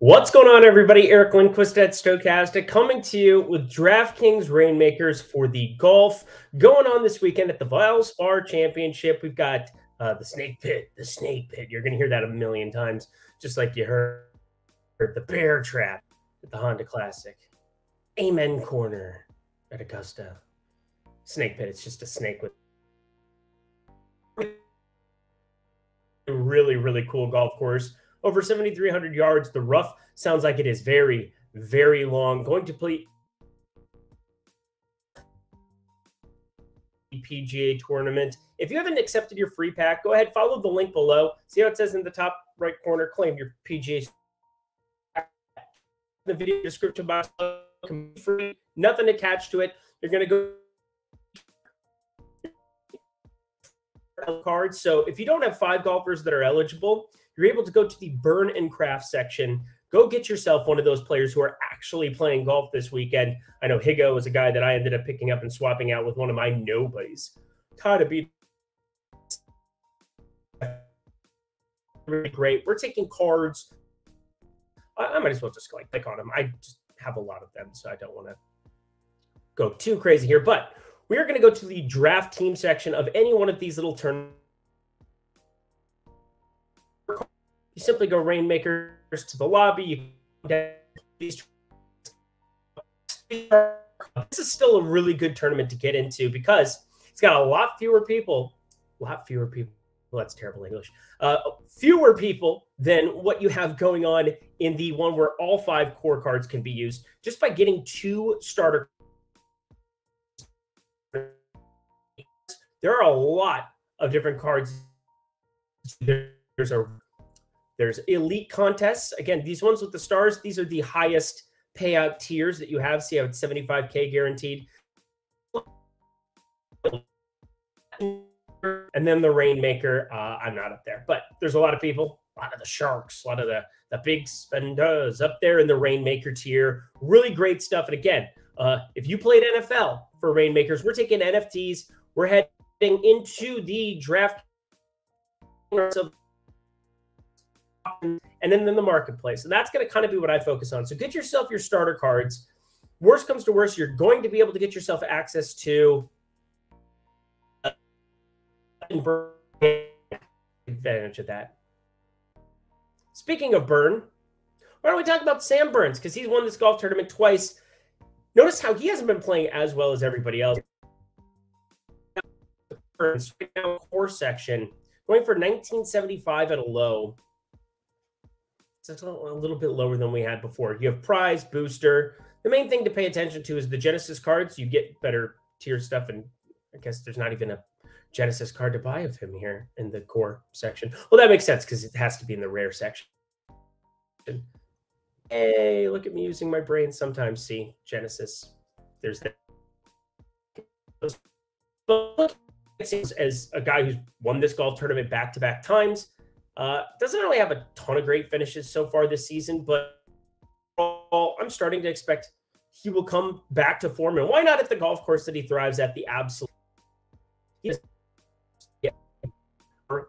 What's going on, everybody? Eric Lindquist at Stokastic coming to you with DraftKings Reignmakers for the golf going on this weekend at the Valspar Championship. We've got the snake pit, You're going to hear that a million times, just like you heard the bear trap at the Honda Classic. Amen corner at Augusta. Snake pit, it's just a snake with a really, really cool golf course. Over 7,300 yards. The rough sounds like it is very, very long. Going to play PGA tournament. If you haven't accepted your free pack, go ahead, follow the link below. See how it says in the top right corner, claim your PGA. The video description box, free, nothing attached to it. You're going to go cards. So if you don't have 5 golfers that are eligible, you're able to go to the burn and craft section. Go get yourself one of those players who are actually playing golf this weekend. I know Higo was a guy that I ended up picking up and swapping out with one of my nobodies. Todd to be really great. We're taking cards. I might as well just click on them. I just have a lot of them, so I don't want to go too crazy here. But we are going to go to the draft team section of any one of these little tournaments. You simply go Reignmakers to the lobby. This is still a really good tournament to get into because it's got a lot fewer people. That's terrible English. Fewer people than what you have going on in the one where all 5 core cards can be used just by getting 2 starter. There are a lot of different cards. There's elite contests. Again, these ones with the stars, these are the highest payout tiers that you have. See how it's 75K guaranteed. And then the Rainmaker, I'm not up there. But there's a lot of people, a lot of the sharks, a lot of the big spenders up there in the Rainmaker tier. Really great stuff. And again, if you played NFL for Rainmakers, we're taking NFTs. We're heading into the draft and then in the marketplace. And that's going to kind of be what I focus on. So get yourself your starter cards. Worst comes to worst, you're going to be able to get yourself access to advantage of that. Speaking of Burn, why don't we talk about Sam Burns? Because he's won this golf tournament twice. Notice how he hasn't been playing as well as everybody else. Burns, right now, core section, going for 1975 at a low. It's a little bit lower than we had before. You have prize, booster. The main thing to pay attention to is the Genesis cards. You get better tier stuff, and I guess there's not even a Genesis card to buy of him here in the core section. Well, that makes sense because it has to be in the rare section. Hey, look at me using my brain sometimes. See, Genesis. There's that. But it seems as a guy who's won this golf tournament back-to-back times, doesn't really have a ton of great finishes so far this season, but I'm starting to expect he will come back to form. And why not at the golf course that he thrives at, the absolute?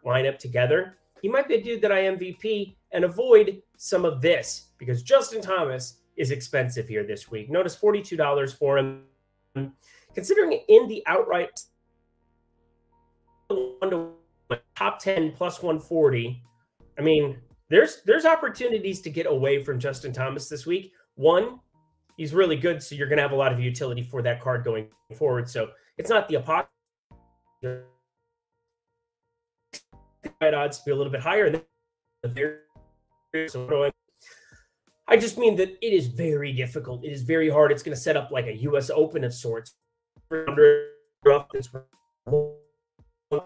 Line up together. He might be a dude that I MVP and avoid some of this because Justin Thomas is expensive here this week. Notice $42 for him. Considering in the outright top 10 plus 140, I mean, there's opportunities to get away from Justin Thomas this week. One, he's really good, so you're going to have a lot of utility for that card going forward. So it's not the apocalypse. Odds to be a little bit higher. I just mean that it is very difficult. It is very hard. It's going to set up like a U.S. Open of sorts.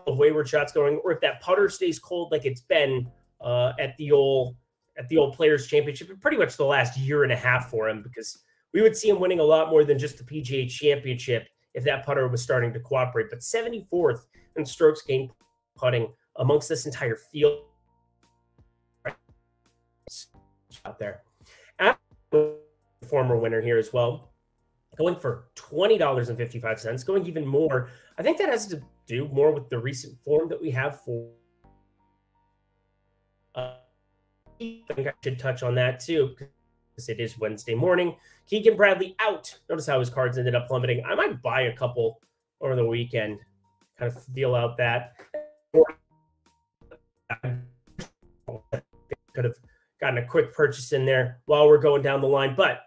Wayward shots going, or if that putter stays cold like it's been at the old Players Championship, pretty much the last year and a half for him, because we would see him winning a lot more than just the PGA Championship if that putter was starting to cooperate. But 74th in strokes gained putting amongst this entire field out there. Former winner here as well, going for $20.55, going even more. I think that has to do more with the recent form that we have for I think I should touch on that too, because it is Wednesday morning. Keegan Bradley out. Notice how his cards ended up plummeting. I might buy a couple over the weekend, kind of feel out that. Could have gotten a quick purchase in there while we're going down the line. But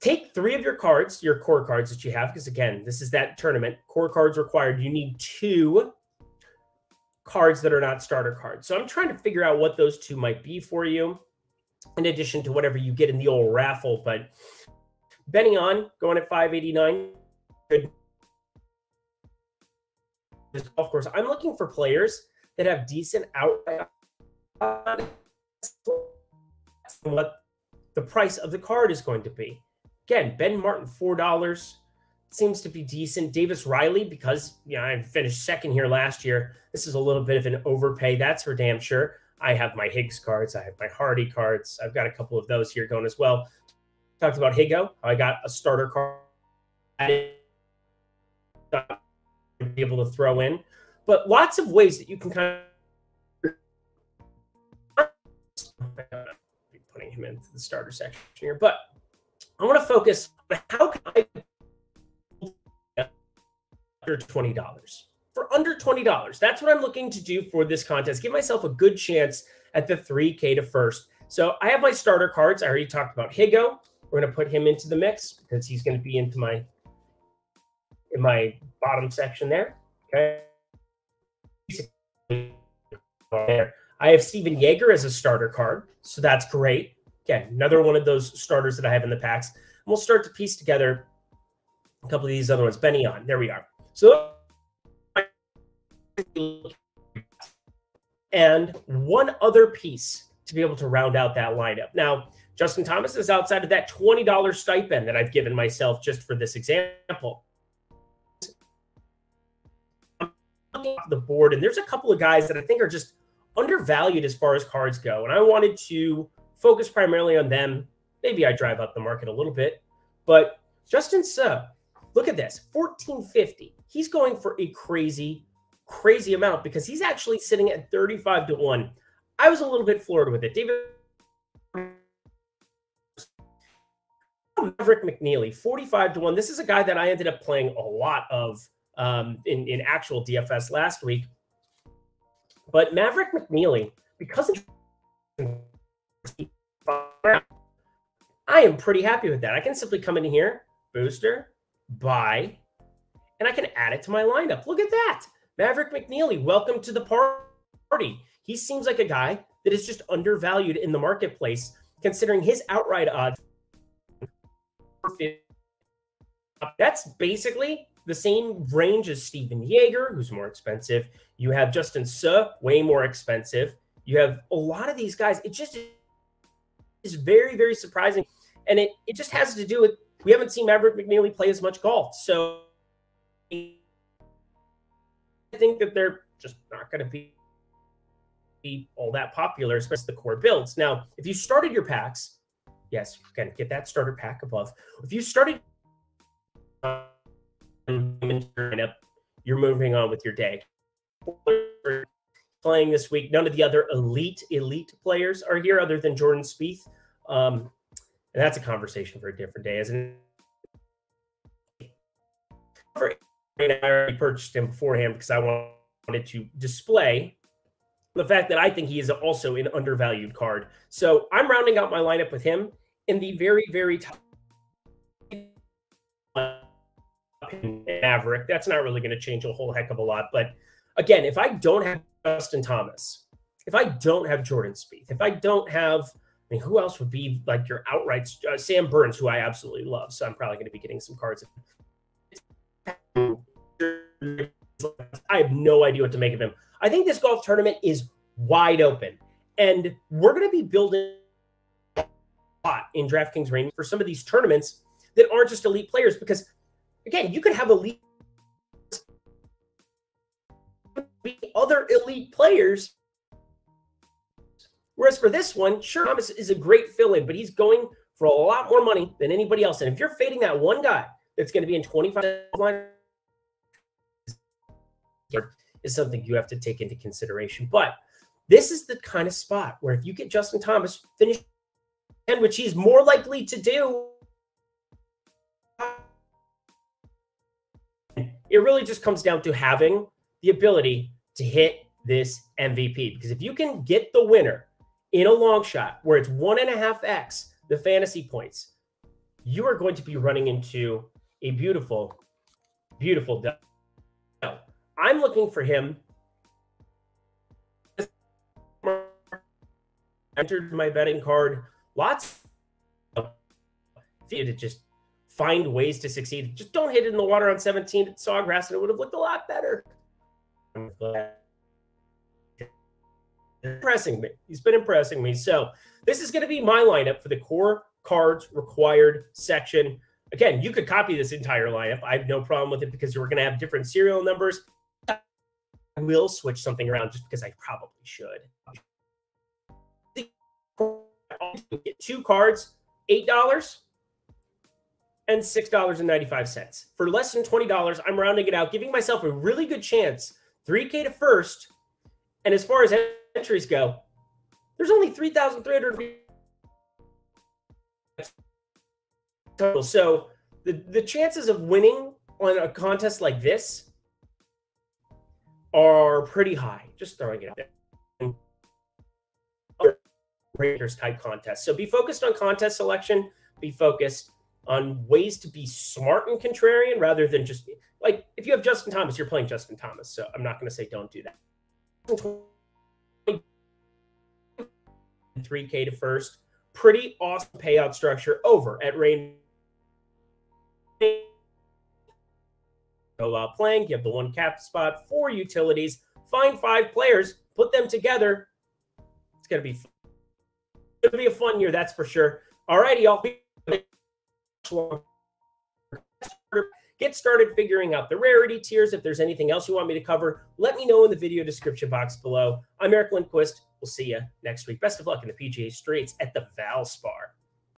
take 3 of your cards, your core cards that you have, because again, this is that tournament. Core cards required. You need 2 cards that are not starter cards. So I'm trying to figure out what those 2 might be for you, in addition to whatever you get in the old raffle. But betting on going at 589. Good. Of course, I'm looking for players that have decent out. What the price of the card is going to be. Again, Ben Martin, $4 seems to be decent. Davis Riley, because I finished second here last year, this is a little bit of an overpay. That's for damn sure. I have my Higgs cards. I have my Hardy cards. I've got a couple of those here going as well. Talked about Higo. I got a starter card to be able to throw in. But lots of ways that you can kind of be putting him into the starter section here. But I want to focus on how can I under $20. For under $20, that's what I'm looking to do for this contest. Give myself a good chance at the 3K to first. So I have my starter cards. I already talked about Higo. We're going to put him into the mix because he's going to be into my bottom section there. Okay. I have Steven Yeager as a starter card, so that's great. Again, another one of those starters that I have in the packs. And we'll start to piece together a couple of these other ones. Benny on, there we are. So, and one other piece to be able to round out that lineup. Now, Justin Thomas is outside of that $20 stipend that I've given myself just for this example. The board, and there's a couple of guys that I think are just undervalued as far as cards go, and I wanted to focus primarily on them. Maybe I drive up the market a little bit, but Justin Suh, look at this, $14.50. He's going for a crazy amount because he's actually sitting at 35 to 1. I was a little bit floored with it. David Maverick McNeely, 45 to 1. This is a guy that I ended up playing a lot of in actual DFS last week. But Maverick McNeely, because I am pretty happy with that. I can simply come in here, booster, buy, and I can add it to my lineup. Look at that. Maverick McNeely, welcome to the party. He seems like a guy that is just undervalued in the marketplace, considering his outright odds. That's basically the same range as Steven Yeager, who's more expensive. You have Justin Suh, way more expensive. You have a lot of these guys. It just is very, very surprising. And it just has to do with, we haven't seen Maverick McNeely play as much golf. So I think that they're just not going to be all that popular, especially the core builds. Now, if you started your packs, yes, you can get that starter pack above. If you started you're moving on with your day. Playing this week, none of the other elite players are here other than Jordan Spieth. And that's a conversation for a different day, isn't it? I already purchased him beforehand because I wanted to display the fact that I think he is also an undervalued card. So I'm rounding out my lineup with him in the very, very top. Maverick, that's not really going to change a whole heck of a lot. But again, if I don't have Justin Thomas, if I don't have Jordan Spieth, if I don't have, who else would be like your outright? Sam Burns, who I absolutely love. So I'm probably going to be getting some cards. I have no idea what to make of him. I think this golf tournament is wide open, and we're going to be building a lot in DraftKings Reignmakers for some of these tournaments that aren't just elite players, because again, you could have elite other elite players. Whereas for this one, sure, Thomas is a great fill-in, but he's going for a lot more money than anybody else. And if you're fading that one guy that's going to be in 25 line, is something you have to take into consideration. But this is the kind of spot where if you get Justin Thomas finish, which he's more likely to do, it really just comes down to having the ability to hit this MVP. Because if you can get the winner in a long shot where it's 1.5x the fantasy points, you are going to be running into a beautiful, beautiful deal. I'm looking for him. Entered my betting card. Lots of to just find ways to succeed. Just don't hit it in the water on 17 at Sawgrass, and it would have looked a lot better. Impressing me. He's been impressing me. So this is going to be my lineup for the core cards required section. Again, you could copy this entire lineup. I have no problem with it because we're going to have different serial numbers. I will switch something around just because I probably should. Get 2 cards, $8 and $6.95. For less than $20, I'm rounding it out, giving myself a really good chance, $3K to first. And as far as entries go, there's only 3,300 total. So the chances of winning on a contest like this are pretty high. Just throwing it out there. Breakers type contest. So be focused on contest selection. Be focused on ways to be smart and contrarian rather than just like if you have Justin Thomas, you're playing Justin Thomas. So I'm not going to say don't do that. 3K to first. Pretty awesome payout structure over at Rain. Go out playing. You have the 1 cap spot, 4 utilities. Find 5 players. Put them together. It's going to be fun. It's going to be a fun year, that's for sure. All righty, y'all. Get started figuring out the rarity tiers. If there's anything else you want me to cover, let me know in the video description box below. I'm Eric Lindquist. We'll see you next week. Best of luck in the PGA Streets at the Valspar.